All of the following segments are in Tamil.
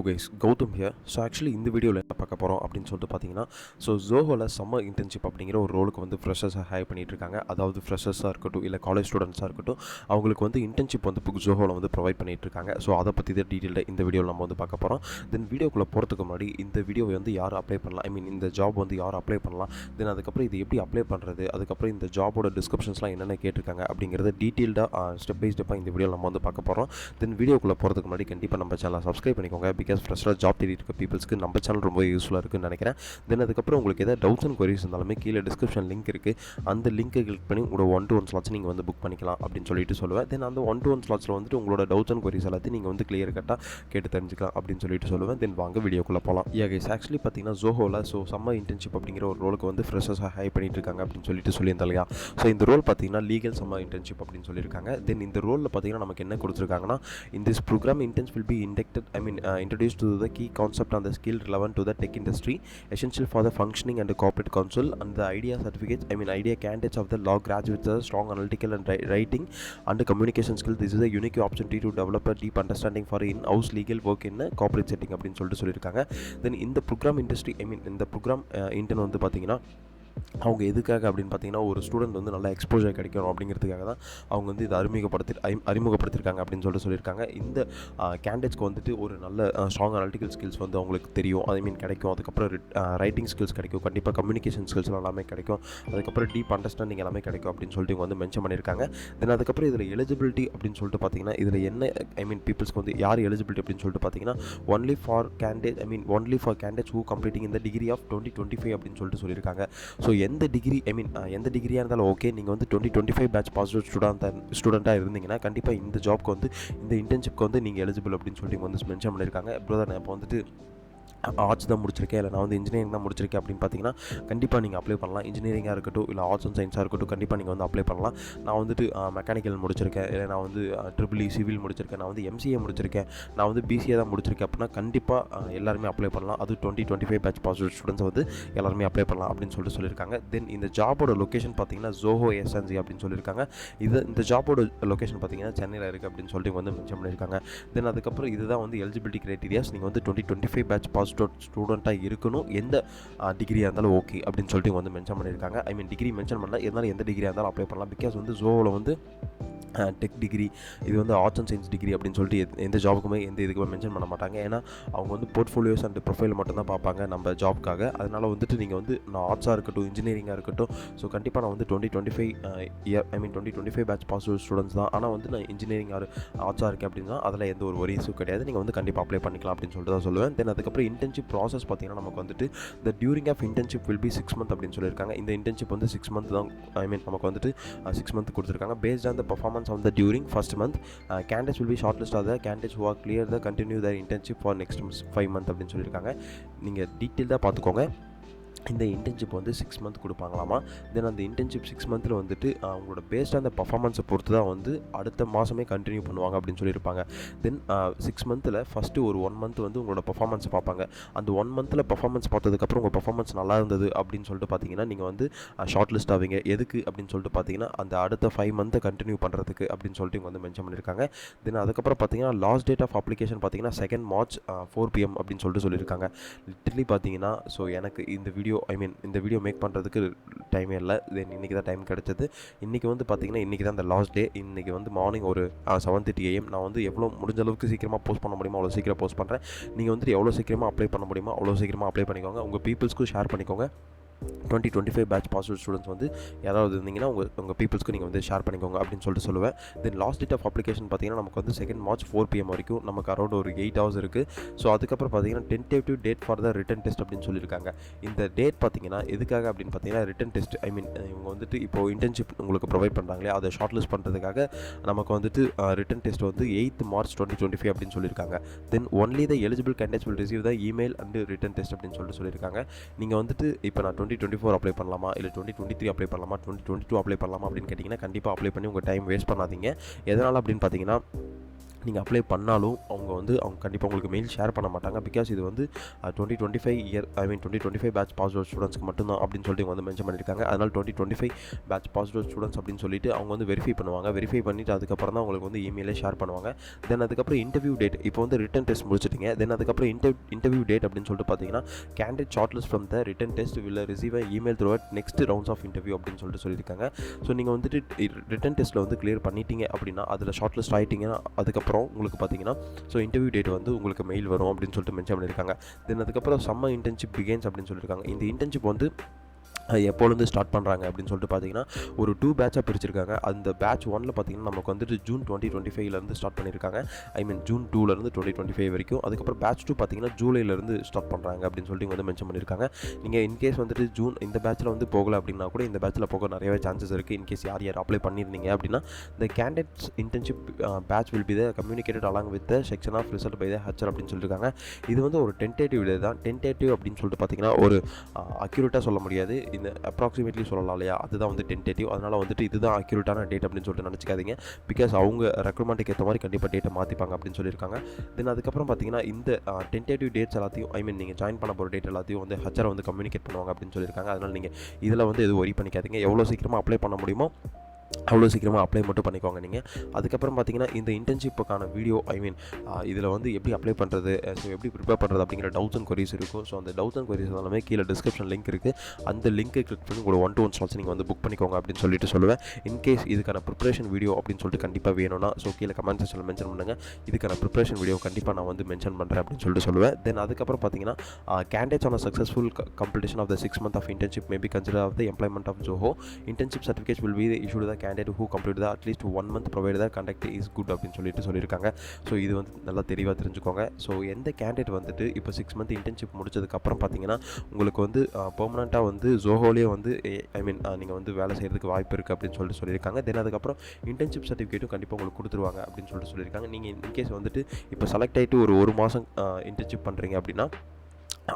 Guys, Gautam here. So actually இந்த வீடியோவில் என்ன பார்க்க போகிறோம் அப்படின்னு சொல்லிட்டு பார்த்தீங்கன்னா, ஜோஹோவில் சம்மர் இன்டர்ன்ஷிப் அப்படிங்கிற ஒரு ரோலுக்கு வந்து ஃப்ரெஷர்ஸாக ஹையர் பண்ணிட்டு இருக்காங்க. அதாவது ஃப்ரெஷர்ஸாக இருக்கட்டும், இல்லை காலேஜ் ஸ்டூடெண்ட்ஸாக இருக்கட்டும், அவங்களுக்கு வந்து இன்டர்ன்ஷிப் வந்து ஜோஹோவில் வந்து ப்ரொவைட் பண்ணிட்டு இருக்காங்க. ஸோ அதை பற்றி தான் டீட்டெயிலாக இந்த வீடியோவில் நம்ம வந்து பார்க்க போகிறோம். தென் வீடியோக்குள்ளே போகிறதுக்கு முன்னாடி இந்த வீடியோவை வந்து யார் அப்ளை பண்ணலாம், இந்த ஜாப் வந்து யார் அப்ளை பண்ணலாம், தென் அதுக்கப்புறம் இது எப்படி அப்ளை பண்ணுறது, அதுக்கப்புறம் இந்த ஜாபோட டிஸ்கிரிப்ஷன்ஸ்லாம் என்னென்ன கேட்டிருக்காங்க அப்படிங்கிறத டீட்டெயில்டாக ஸ்டெப் பை ஸ்டெப்பாக இந்த வீடியோவில் நம்ம வந்து பார்க்க போகிறோம். தென் வீடியோக்குள்ளே போகிறதுக்கு முன்னாடி கண்டிப்பாக நம்ம சேனலை சப்ஸ்கிரைப் பண்ணிக்கோங்க. பிகாஸ் ஃப்ரெஷ்ஷாக ஜாப் தேடி இருக்க பீப்புள்ஸ்க்கு நம்ம சேனல் ரொம்ப யூஸ்ஃபுல்லாக இருக்குன்னு நினைக்கிறேன். தென் அதுக்கப்புறம் உங்களுக்கு எதாவது டவுட்ஸ் அண்ட் கொரிஸ் இருந்தாலுமே கீழே டிஸ்கிரிப்ஷன் லிங்க் இருக்குது. அந்த லிங்க்கை கிளிக் பண்ணி உங்களோட 1-to-1 ஸ்லாட்ஸ் நீங்கள் வந்து புக் பண்ணிக்கலாம் அப்படின்னு சொல்லிட்டு சொல்லுவேன். தென் அந்த 1-to-1 ஸ்லாட்ஸில் வந்துட்டு உங்களோட டவுட்ஸ் அண்ட் கொரிஸ் எல்லாத்தையும் நீங்கள் வந்து கிளியர் கட்டாக கேட்டு தெரிஞ்சுக்கலாம் அப்படின்னு சொல்லிட்டு சொல்லுவேன். தென் வாங்க வீடியோக்குள்ளே போகலாம். கைஸ், ஆக்சுவலி பார்த்தீங்கன்னா ஜோஹோவில் சம்மர் இன்டர்ன்ஷிப் அப்படிங்கிற ஒரு ரோலுக்கு வந்து ஃப்ரெஷர்ஸாக ஹையர் பண்ணிட்டு இருக்காங்க அப்படின்னு சொல்லிட்டு சொல்லியிருந்தேன் இல்லையா. ஸோ இந்த ரோல் பார்த்தீங்கன்னா லீகல் சம்மர் இன்டர்ன்ஷிப் அப்படின்னு சொல்லியிருக்காங்க. தென் இந்த ரோலில் பார்த்தீங்கன்னா நமக்கு என்ன கொடுத்துருக்காங்கன்னா, in this program interns will be introduced to the key concept and the skill relevant to the tech industry, essential for the functioning and the corporate counsel and the idea certificates, idea candidates of the law graduates are strong analytical and writing and communication skills. This is a unique opportunity to develop a deep understanding for in-house legal work in a corporate setting அப்படின்னு சொல்லிட்டு சொல்லியிருக்காங்க. தென் இந்த ப்ரோக்ராம் இண்டஸ்ட்ரி இந்த ப்ரோக்ராம் இன்டர்ன் வந்து பார்த்தீங்கன்னா அவங்க எதுக்காக அப்படின்னு பார்த்தீங்கன்னா, ஒரு ஸ்டூடெண்ட் வந்து நல்லா எக்ஸ்போஜர் கிடைக்கணும் அப்படிங்கிறதுக்காக தான் அவங்க வந்து இதை அறிமுகப்படுத்தியிருக்காங்க அப்படின்னு சொல்லியிருக்காங்க. இந்த கேண்டிடேட்ஸ்க்கு வந்துட்டு ஒரு நல்ல ஸ்ட்ராங் அனாலிட்டிக்கல் ஸ்கில்ஸ் வந்து அவங்களுக்கு தெரியும், கிடைக்கும். அதுக்கப்புறம் ரைட்டிங் ஸ்கில்ஸ் கிடைக்கும், கண்டிப்பாக கம்யூனிகேஷன் ஸ்கில்ஸ் எல்லாமே கிடைக்கும், அதுக்கப்புறம் டீப் அண்டர்ஸ்டாண்டிங் எல்லாமே கிடைக்கும் அப்படின்னு சொல்லிட்டு இவங்க வந்து மென்ஷன் பண்ணியிருக்காங்க. தென் அதுக்கப்புறம் இதில் எலிஜிபிலிட்டி அப்படின்னு சொல்லிட்டு பார்த்தீங்கன்னா, இதில் என்ன பீப்புள்ஸ்க்கு வந்து யார் எலிஜிபிலிட்டி அப்படின்னு சொல்லிட்டு பார்த்தீங்கன்னா, only for candidates who completing இந்த டிகிரி ஆஃப் 2025 அப்படின்னு சொல்லிட்டு சொல்லியிருக்காங்க. ஸோ எந்த டிகிரியாக இருந்தாலும் ஓகே, நீங்கள் வந்து 2025 பேட்ச் பாஸ் அவுட் ஸ்டூடெண்ட்டாக இருந்தீங்கன்னா கண்டிப்பாக இந்த ஜாப்க்கு வந்து இந்த இன்டர்ன்ஷிப்க்கு வந்து நீங்கள் எலிஜிபிள் அப்படின்னு சொல்லி வந்து மென்ஷன் பண்ணியிருக்காங்க. பிரதர், நான் இப்போ வந்துட்டு ஆர்ட்ஸ் தான் முடிச்சிருக்கேன், இல்லை நான் வந்து இன்ஜினியரிங் தான் முடிச்சிருக்கேன் அப்படின்னு பார்த்தீங்கன்னா கண்டிப்பாக நீங்கள் அப்ளை பண்ணலாம். இன்ஜினியரிங்காக இருக்கட்டும், இல்லை ஆர்ட்ஸ் அண்ட் சயின்ஸாக இருக்கட்டும், கண்டிப்பாக நீங்கள் வந்து அப்ளை பண்ணலாம். நான் வந்துட்டு மெக்கானிக்கல் முடிச்சிருக்கேன், இல்லை நான் வந்து ட்ரிபிள் சிவில் முடிச்சிருக்கேன், நான் வந்து எம்சிஏ முடிச்சிருக்கேன், நான் வந்து பிசிஏ தான் முடிச்சிருக்கேன் அப்படின்னா கண்டிப்பாக எல்லாருமே அப்ளை பண்ணலாம். அது 2025 பேட்ச் பாஸ் அவுட் ஸ்டூடெண்ட்ஸ் வந்து எல்லாருமே அப்ளை பண்ணலாம் அப்படின்னு சொல்லியிருக்காங்க. தென் இந்த ஜாபோட லொக்கேஷன் பார்த்தீங்கன்னா ஜோஹோ எஸ்என்ஜி அப்படின்னு சொல்லியிருக்காங்க. இந்த ஜாபோட லொக்கேஷன் பார்த்தீங்கன்னா சென்னையில் இருக்குது அப்படின்னு சொல்லிட்டு வந்து மென்ஷன் பண்ணியிருக்காங்க. தென் அதுக்கப்புறம் இதுதான் வந்து எலிஜிபிலிட்டி கிரைட்டீரியாஸ். நீங்கள் வந்து 2025 பேட்ச் பாஸ் ஸ்டூடெண்ட்டாக இருக்கணும், எந்த டிகிரியாக இருந்தாலும் ஓகே அப்படின்னு சொல்லிட்டு வந்து மென்ஷன் பண்ணியிருக்காங்க. டிகிரி மென்ஷன் பண்ணல, இருந்தாலும் எந்த டிகிரியாக இருந்தாலும் அப்ளை பண்ணலாம். பிகாஸ் வந்து ஜோவில் வந்து டெக் டிகிரி, இது வந்து ஆர்ட்ஸ் அண்ட் சயின்ஸ் டிகிரி அப்படின்னு சொல்லிட்டு எந்த ஜாபுக்குமே எந்த இதுக்குமே மென்ஷன் பண்ண மாட்டாங்க. ஏன்னா அவங்க வந்து போர்ட்ஃபோலியோஸ் அண்ட் ப்ரொஃபைல் மட்டும்தான் பார்ப்பாங்க நம்ம ஜாப்க்காக. அதனால் வந்துட்டு நீங்கள் வந்து நான் ஆர்ட்ஸாக இருக்கட்டும், இன்ஜினியரிங்காக இருக்கட்டும், ஸோ கண்டிப்பாக நான் வந்து 2025 பேட்ச் பாஸ் ஸ்டூடெண்ட்ஸ் தான். ஆனால் வந்து நான் இன்ஜினியரிங் ஆர்ட்ஸாக இருக்கேன் அப்படின்னா அதில் எந்த ஒரு வரிஸும் கிடையாது, நீங்கள் வந்து கண்டிப்பாக அப்ளை பண்ணிக்கலாம் அப்படின்னு சொல்லிட்டு தான் சொல்லுவேன். தென் அதுக்கப்புறம் இன்டர்ன்ஷிப் ப்ராசஸ் பார்த்தீங்கன்னா நமக்கு வந்துட்டு the during of internship will be 6 months அப்படின்னு சொல்லியிருக்காங்க. இந்த இன்டர்ன்ஷிப் வந்து 6 months தான், நமக்கு வந்துட்டு 6 months கொடுத்துருக்காங்க. Based on the performance on the during first month, candidates will be shortlisted are the candidates who are clear the continue their internship for next 5 months அப்படின்னு சொல்லியிருக்காங்க. நீங்கள் டீட்டெயில்டாக பார்த்துக்கோங்க. இந்த இன்டர்ன்ஷிப் வந்து 6 months கொடுப்பாங்களாமா. தென் அந்த இன்டர்ன்ஷிப் 6 months வந்துட்டு அவங்களோட பேஸ்ட் அந்த பர்ஃபார்மன்ஸை பொறுத்து தான் வந்து அடுத்த மாதமே கண்டினியூ பண்ணுவாங்க அப்படின்னு சொல்லியிருப்பாங்க. தென் 6 months ஃபஸ்ட்டு ஒரு 1 month வந்து உங்களோட பர்ஃபார்மன்ஸ் பார்ப்பாங்க. அந்த 1 month பர்ஃபார்மன்ஸ் பார்த்ததுக்கப்புறம் உங்கள் பர்ஃபார்மன்ஸ் நல்லா இருந்தது அப்படின்னு சொல்லிட்டு பார்த்தீங்கன்னா நீங்கள் வந்து ஷார்ட் லிஸ்ட் ஆவீங்க. எதுக்கு அப்படின்னு சொல்லிட்டு பார்த்தீங்கன்னா அந்த அடுத்த 5 months கண்டினியூ பண்ணுறதுக்கு அப்படின்னு சொல்லிட்டு இவங்க வந்து மென்ஷன் பண்ணியிருக்காங்க. தென் அதுக்கப்புறம் பார்த்தீங்கன்னா லாஸ்ட் டேட் ஆஃப் அப்ளிகேஷன் பார்த்தீங்கன்னா 2nd March 4 PM அப்படின்னு சொல்லிட்டு சொல்லியிருக்காங்க. லிட்டரலி பார்த்தீங்கன்னா ஸோ எனக்கு இந்த வீடியோ மேக் பண்ணுறதுக்கு டைமே இல்லை. தென் இன்றைக்கி தான் டைம் கிடச்சது. இன்றைக்கி வந்து பார்த்திங்கன்னா இன்றைக்கி தான் இந்த லாஸ்ட் டே. இன்றைக்கி வந்து மார்னிங் ஒரு 7:30 AM நான் வந்து எவ்வளோ முடிஞ்ச அளவுக்கு சீக்கிரமாக போஸ்ட் பண்ண முடியுமோ அவ்வளோ சீக்கிரம் போஸ்ட் பண்ணுறேன். நீங்கள் வந்துட்டு எவ்வளோ சீக்கிரமாக அப்ளை பண்ண முடியுமோ அவ்வளோ சீக்கிரமாக அப்ளை பண்ணிக்கோங்க. உங்கள் பீப்புள்ஸ்க்கும் ஷேர் பண்ணிக்கோங்க. 2025 பேட்ச் பாஸ் அவுட் ஸ்டூடெண்ட்ஸ் வந்து யாராவது இருந்தீங்கன்னா உங்கள் பீப்புள்ஸ்க்கு நீங்கள் வந்து ஷேர் பண்ணிக்கோங்க அப்படின்னு சொல்லிட்டு சொல்லுவேன். Then last date of application பார்த்தீங்கன்னா நமக்கு வந்து 2nd March 4 PM வரைக்கும் நமக்கு அரௌண்ட் ஒரு 8 hours இருக்குது. ஸோ அதுக்கப்புறம் பார்த்தீங்கன்னா tentative date for the written test அப்படின்னு சொல்லியிருக்காங்க. இந்த டேட் பார்த்தீங்கன்னா எதுக்காக அப்படின்னு பார்த்தீங்கன்னா ரிட்டன் டெஸ்ட் இவங்க வந்துட்டு இப்போது இன்டர்ன்ஷிப் உங்களுக்கு ப்ரொவைட் பண்ணுறாங்களே அதை ஷார்ட் லிஸ்ட் பண்ணுறதுக்காக நமக்கு வந்துட்டு ரிட்டன் டெஸ்ட் வந்து 8th March 2025 அப்படின்னு சொல்லியிருக்காங்க. Then only the eligible candidates will receive the email and written test அப்படின்னு சொல்லியிருக்காங்க. நீங்கள் வந்துட்டு இப்போ நான் 2024 அப்ளை பண்ணலாமா, இல்லை 2023 அப்ளை பண்ணலாமா, 2022 அப்ளை பண்ணலாமா அப்படின்னு கேட்டிங்கன்னா கண்டிப்பாக அப்ளை பண்ணி உங்கள் டைம் வேஸ்ட் பண்ணாதீங்க. எதனால் அப்படின்னு பார்த்தீங்கன்னா நீங்கள் அப்ளை பண்ணாலும் அவங்க கண்டிப்பாக உங்களுக்கு மெயில் ஷேர் பண்ண மாட்டாங்க. பிகாஸ் இது வந்து 2025 பேட்ச் பாஸ்ட் அவுட் ஸ்டூடெண்ட்ஸ்க்கு மட்டும்தான் அப்படின்னு சொல்லிட்டு இவங்க வந்து மென்ஷன் பண்ணியிருக்காங்க. அதனால் 2025 பேட்ச் பாஸ்ட் அவுட் ஸ்டூடெண்ட்ஸ் அப்படின்னு சொல்லிட்டு அவங்க வந்து வெரிஃபை பண்ணுவாங்க. வெரிஃபை பண்ணிவிட்டு அதுக்கப்புறம் தான் உங்களுக்கு வந்து இமெயிலே ஷேர் பண்ணுவாங்க. தென் அதுக்கப்புறம் இன்டர்வியூ டேட், இப்போ வந்து ரிட்டன் டெஸ்ட் முடிச்சிட்டிங்க. தென் அதுக்கப்புறம் இன்டர்வியூ டேட் அப்படின்னு சொல்லிட்டு பார்த்தீங்கன்னா candidate short list from the written test will receive email through next rounds of interview அப்படின்னு சொல்லிட்டு சொல்லியிருக்காங்க. ஸோ நீங்கள் வந்துட்டு ரிட்டன் டெஸ்ட்டில் வந்து கிளியர் பண்ணிட்டீங்க அப்படின்னா, அதில் ஷார்ட் லிஸ்ட் ஆகிட்டிங்கன்னா அதுக்கப்புறம் உங்களுக்கு பார்த்தீங்கன்னா ஸோ இன்டர்வியூ டேட் வந்து உங்களுக்கு மெயில் வரும் அப்படின்னு சொல்லிட்டு மென்ஷன் பண்ணியிருக்காங்க. தென் அதுக்கப்புறம் சம்மர் இன்டர்ன்ஷிப் பிகின்ஸ் அப்படின்னு சொல்லியிருக்காங்க. இந்த இன்டர்ன்ஷிப் வந்து எப்போலேருந்து ஸ்டார்ட் பண்ணுறாங்க அப்படின்னு சொல்லிட்டு பார்த்தீங்கன்னா ஒரு 2 பேட்சாக பிரிச்சிருக்காங்க. அந்த பேட்ச் 1ல் பார்த்தீங்கன்னா நமக்கு வந்துட்டு ஜூன் 2025லேருந்து ஸ்டார்ட் பண்ணியிருக்காங்க. ஜூன் 2லேருந்து 2025 வரைக்கும். அதுக்கப்புறம் பேட்ச் 2 பார்த்தீங்கன்னா ஜூலைலேருந்து ஸ்டார்ட் பண்ணுறாங்க அப்படின்னு சொல்லிட்டு வந்து மென்ஷன் பண்ணியிருக்காங்க. நீங்கள் இன்கேஸ் வந்துட்டு இந்த பேட்சில் வந்து போகலை அப்படின்னா கூட இந்த பேட்சில் போக நிறையவே சான்சஸ் இருக்குது. இன்கேஸ் யார் அப்ளை பண்ணியிருந்தீங்க அப்படின்னா the candidates internship batch will be communicated along with the section of result by the HR அப்படின்னு சொல்லியிருக்காங்க. இது வந்து ஒரு டென்டேட்டிவ் டே தான். டென்டேட்டிவ் அப்படின்னு சொல்லிட்டு பார்த்தீங்கன்னா ஒரு அக்யூரேட்டாக சொல்ல முடியாது, இந்த அப்ராக்சிமேட்லி சொல்லலாம் இல்லையா, அதுதான் வந்து டென்டேட்டிவ். அதனால் வந்துட்டு இதுதான் அக்யூரேட்டான டேட் அப்படின்னு சொல்லிட்டு நினச்சிக்காதீங்க. பிகாஸ் அவங்க ரெக்ரூட்மெண்ட்டுக்கு ஏற்ற மாதிரி கண்டிப்பாக டேட்டை மாற்றிப்பாங்க அப்படின்னு சொல்லியிருக்காங்க. தென் அதுக்கப்புறம் பார்த்தீங்கன்னா இந்த டென்டேட்டிவ் டேட்ஸ் எல்லாத்தையும் நீங்கள் ஜாயின் பண்ண போகிற டேட் எல்லாத்தையும் வந்து ஹச்ஆர் வந்து கம்யூனிகேட் பண்ணுவாங்க அப்படின்னு சொல்லியிருக்காங்க. அதனால் நீங்கள் இதில் வந்து எதுவும் ஒரி பண்ணிக்காதீங்க. எவ்வளோ சீக்கிரமாக அப்ளை பண்ண முடியுமோ அவ்வளோ சீக்கிரமாக அப்ளை மட்டும் பண்ணிக்கோங்க நீங்கள். அதுக்கப்புறம் பார்த்தீங்கன்னா இந்த இன்டர்ன்ஷிப்புக்கான வீடியோ இதில் வந்து எப்படி அப்ளை பண்ணுறது, ஸோ எப்படி ப்ரிப்பேர் பண்ணுறது அப்படிங்கிற டவுட்ஸ் அண்ட் கொரிஸ் இருக்கும். ஸோ அந்த டவுட்ஸ் அண்ட் கொரிஸ் எல்லாமே கீழே டிஸ்கிரிப்ஷன் லிங்க் இருக்குது. அந்த லிங்க்கை கிளிக் பண்ணி உங்களோட 1-to-1 ஸ்லாட்ஸ் நீங்கள் வந்து புக் பண்ணிக்கோங்க அப்படின்னு சொல்லிட்டு சொல்லுவேன். இன்கேஸ் இதுக்கான ப்ரிப்பரேஷன் வீடியோ அப்படின்னு சொல்லிட்டு கண்டிப்பாக வேணும்னா ஸோ கீழே கமெண்ட் செக்ஷனில் மென்ஷன் பண்ணுங்கள். இதுக்கான ப்ரிப்பரேஷன் வீடியோ கண்டிப்பாக நான் வந்து மென்ஷன் பண்ணுறேன் அப்படின்னு சொல்லிட்டு சொல்லுவேன். தென் அதுக்கப்புறம் பார்த்தீங்கன்னா candidates on a successful completion of the 6 month of internship may be considered of the employment of Zoho. Internship certificates will be issued to the candidate who completed the at least 1 month provided the conduct is good அப்படின்னு சொல்லியிருக்காங்க. ஸோ இது வந்து நல்லா தெளிவாக தெரிஞ்சுக்கோங்க. ஸோ எந்த கேண்டிடேட் வந்துட்டு இப்போ 6 month இன்டர்ன்ஷிப் முடிச்சதுக்கப்புறம் பார்த்தீங்கன்னா உங்களுக்கு வந்து பெர்மனண்ட்டாக வந்து ஜோஹோலேயே வந்து நீங்கள் வந்து வேலை செய்கிறதுக்கு வாய்ப்பு இருக்குது அப்படின்னு சொல்லியிருக்காங்க. தென் அதுக்கப்புறம் இன்டர்ன்ஷிப் சர்டிஃபிகேட்டும் கண்டிப்பாக உங்களுக்கு கொடுத்துருவாங்க அப்படின்னு சொல்லியிருக்காங்க. நீங்கள் இன்கேஸ் வந்துட்டு இப்போ செலக்ட் ஆகிட்டு ஒரு மாதம் இன்டர்ன்ஷிப் பண்ணுறீங்க அப்படின்னா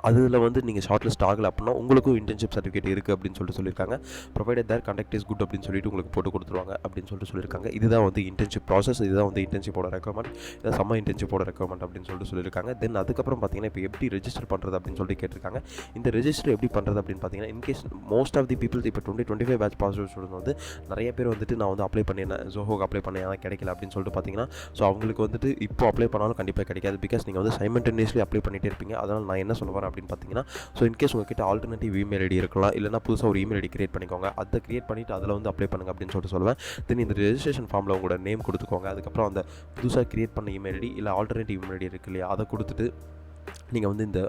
அதில் வந்து நீங்கள் ஷார்ட் லிஸ்ட் ஆகலை அப்படின்னா உங்களுக்கும் இன்டர்ன்ஷிப் சர்டிஃபிகேட் இருக்குது அப்படின்னு சொல்லியிருக்காங்க. Provided their conduct is good அப்படின்னு சொல்லிட்டு உங்களுக்கு போட்டு கொடுத்துருவாங்க அப்படின்னு சொல்லியிருக்காங்க. இதுதான் வந்து இன்டர்ன்ஷிப் ப்ராசஸ், இதுதான் வந்து இன்டர்ன்ஷிப்போட ரெக்யர்மெண்ட், இதான் சம்மர் இன்டர்ன்ஷிப்போட ரெக்யர்மெண்ட் அப்படின்னு சொல்லியிருக்காங்க. தென் அதுக்கப்புறம் பார்த்தீங்கன்னா இப்போ எப்படி ரெஜிஸ்டர் பண்ணுறது அப்படின்னு சொல்லிட்டு கேட்டிருக்காங்க. இந்த ரெஜிஸ்டர் எப்படி பண்ணுறது அப்படின்னு பார்த்தீங்கன்னா in case most of the peoples இப்போ 2025 பேட்ச் பாஸ் அவுட் ஸ்டூடெண்ட் வந்து நிறைய பேர் வந்துட்டு நான் வந்து அப்ளை பண்ணியிருந்தேன், ஜோஹோக்கு அப்ளை பண்ணேன், ஆனால் கிடைக்கல அப்படின்னு சொல்லிட்டு பார்த்தீங்கன்னா ஸோ அவங்களுக்கு வந்துட்டு இப்போ அப்ளை பண்ணாலும் கண்டிப்பாக கிடைக்காது. பிகாஸ் நீங்கள் வந்து சைமல்டேனியஸ்லி அப்ளை பண்ணிகிட்டே இருப்பீங்க. அதனால் நான் என்ன சொல்ல வரேன் அப்படின்னு பார்த்தீங்கன்னா ஸோ இன்கேஸ் உங்ககிட்ட ஆல்டர்னேட்டிவ் இமெயில் ஐடி இருக்கலாம், இல்லைனா புதுசாக ஒரு இமெயில் ஐடி கிரியேட் பண்ணிக்கோங்க. அதை கிரியேட் பண்ணிவிட்டு அதில் வந்து அப்ளை பண்ணுங்க அப்படின்னு சொல்லுவேன். தென் இந்த ரெஜிஸ்ட்ரேஷன் ஃபார்மில் உங்களோட நேம் கொடுத்துக்கோங்க. அதுக்கப்புறம் அந்த புதுசாக கிரியேட் பண்ண இமெயில் ஐடி இல்லை ஆல்டர்னேட்டிவ் இமெயில் ஐடி இருக்கு இல்லையா, அதை கொடுத்துட்டு நீங்கள் வந்து இந்த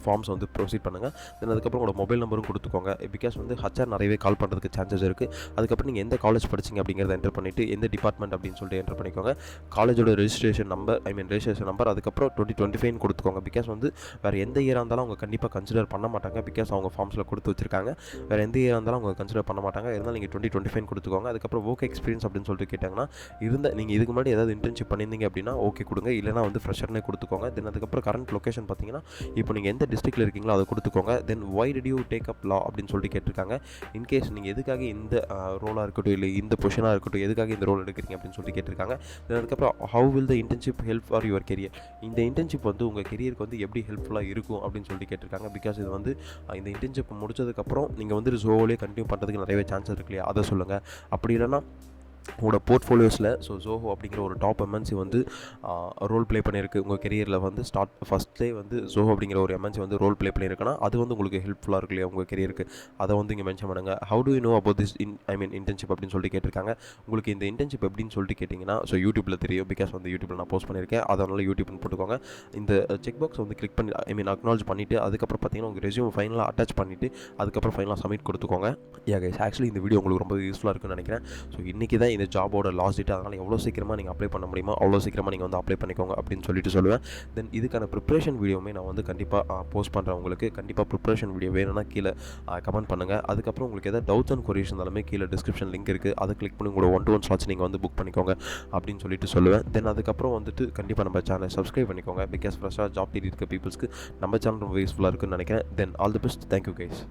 ஃபார்ம்ஸ் வந்து ப்ரொசீட் பண்ணுங்கள். தென் அதுக்கப்புறம் உங்களோட மொபைல் நம்பரும் கொடுத்துக்கோங்க. பிகாஸ் வந்து ஹச்ஆர் நிறையவே கால் பண்ணுறதுக்கு சான்சஸ் இருக்குது. அதுக்கப்புறம் நீங்கள் எந்த காலேஜ் படிச்சிங்க அப்படிங்கிறத என்டர் பண்ணிவிட்டு எந்த டிபார்ட்மெண்ட் அப்படின்னு சொல்லிட்டு என்டர் பண்ணிக்கோங்க. காலேஜோட ரெஜிஸ்ட்ரேஷன் நம்பர் அதுக்கப்புறம் 2025 கொடுத்துக்கோங்க. பிகாஸ் வந்து வேறு எந்த இயராக இருந்தாலும் அவங்க கண்டிப்பாக கன்சிடர் பண்ண மாட்டாங்க. பிகாஸ் அவங்க ஃபார்ம்ஸில் கொடுத்து வச்சிருக்காங்க. வேறு எந்த இயராக இருந்தாலும் அவங்க கன்சிடர் பண்ண மாட்டாங்க. இருந்தாலும் நீங்கள் 2025 கொடுத்துக்கோங்க. அதுக்கப்புறம் ஒர்க் எக்ஸ்பீரியன்ஸ் அப்படின்னு சொல்லிட்டு கேட்டாங்கன்னா நீங்கள் இதுக்கு முன்னாடி ஏதாவது இன்டர்ன்ஷிப் பண்ணியிருந்தீங்க அப்படின்னா ஓகே கொடுங்க, இல்லைனா வந்து ஃப்ரெஷர்னே கொடுத்துக்கோங்க. தென் அதுக்கப்புறம் கரண்ட் லொக்கேஷன் பார்த்தீங்கன்னா இப்போ நீங்கள் எந்த டிஸ்ட்ரிக்டில் இருக்கீங்களோ அதை கொடுத்துக்கோங்க. Then why did you take up law அப்படின்னு சொல்லிட்டு கேட்டிருக்காங்க. இன்கேஸ் நீங்கள் எதுக்காக இந்த ரோலாக இருக்கட்டும் இல்லை இந்த பொசிஷனாக இருக்கட்டும் எதுக்காக இந்த ரோல் எடுக்கிறீங்க அப்படின்னு சொல்லிட்டு கேட்டிருக்காங்க. தென் அதுக்கப்புறம் how will the internship help for your career, இந்த இன்டர்ன்ஷிப் வந்து உங்கள் கெரியருக்கு வந்து எப்படி ஹெல்ப்ஃபுல்லாக இருக்கும் அப்படின்னு சொல்லிட்டு கேட்டிருக்காங்க. பிகாஸ் இது வந்து இந்த இன்டர்ன்ஷிப் முடிச்சதுக்கப்புறம் நீங்கள் வந்து ஜோஹோலே கண்டினியூ பண்ணுறதுக்கு நிறையவே சான்சஸ் இருக்கு இல்லையா, அதை சொல்லுங்கள். அப்படி இல்லைனா உங்களோட போர்ட்ஃபோலியோஸில் ஸோ ஜோஹோ அப்படிங்கிற ஒரு டாப் எம்என்சி வந்து ரோல் ப்ளே பண்ணியிருக்கு உங்கள் கெரியரில் வந்து ஃபஸ்ட்டே வந்து ஜோஹோ அப்படிங்கிற ஒரு எம்என்சி வந்து ரோல் ப்ளே பண்ணியிருக்குன்னா அது வந்து உங்களுக்கு ஹெல்ப்ஃபுல்லாக இருக்கு இல்லையா உங்கள் கெரியருக்கு, அதை வந்து இங்கே மென்ஷன் பண்ணுங்கள். How to you know about this internship அப்படின்னு சொல்லிட்டு கேட்டிருக்காங்க. உங்களுக்கு இந்த இன்டர்ன்ஷிப் எப்படின்னு சொல்லிட்டு கேட்டிங்கன்னா ஸோ யூடியூப்பில் தெரியும். பிகாஸ் வந்து யூடியூப்பில் நான் போஸ்ட் பண்ணியிருக்கேன், அதனால் யூடியூப்னு போட்டுக்கோங்க. இந்த செக் பாக்ஸ் வந்து கிளிக் பண்ணி அக்னாலஜ் பண்ணிவிட்டு அதுக்கப்புறம் பார்த்தீங்கன்னா உங்கள் ரெஸ்யூம் ஃபைனலாக அட்டாச் பண்ணிவிட்டு அதுக்கப்புறம் ஃபைனலாக சப்மிட் கொடுத்துக்கோங்க. கைஸ் ஆக்சுவலி இந்த வீடியோ உங்களுக்கு ரொம்ப யூஸ்ஃபுல்லாக இருக்குன்னு நினைக்கிறேன். ஸோ இன்றைக்கி தான் இந்த ஜாபோட லாஸ்ட் டேட், அதனால் எவ்வளோ சீக்கிரமாக நீங்கள் அப்ளை பண்ண முடியுமோ அவ்வளோ சீக்கிரமாக நீங்கள் வந்து அப்ளை பண்ணிக்கோங்க அப்படின்னு சொல்லிட்டு சொல்லுவேன். தென் இதுக்கான ப்ரிப்ரேஷன் வீடியோவுமே நான் வந்து கண்டிப்பாக போஸ்ட் பண்ணுறேன். உங்களுக்கு கண்டிப்பாக ப்ரிப்ரேஷன் வீடியோ வேணும்னா கீழே கமெண்ட் பண்ணுங்கள். அதுக்கப்புறம் உங்களுக்கு எதாவது டவுட்ஸ் அண்ட் கொரிஸ் இருந்தாலுமே கீழே டிஸ்கிரிப்ஷன் லிங்க் இருக்குது, அதை கிளிக் பண்ணி உங்களோட 1-to-1 ஸ்லாட்ஸ் நீங்கள் வந்து புக் பண்ணிக்கோங்க அப்படின்னு சொல்லிட்டு சொல்லுவேன். தென் அதுக்கப்புறம் வந்துட்டு கண்டிப்பாக நம்ம சேனலை சப்ஸ்கிரைப் பண்ணிக்கோங்க. பிகாஸ் ஃப்ரெஷ்ஷாக ஜாப் தேடி இருக்க பீப்புள்ஸ்க்கு நம்ம சேனல் ரொம்ப யூஸ்ஃபுல்லாக இருக்குன்னு நினைக்கிறேன். Then all the best. Thank you guys.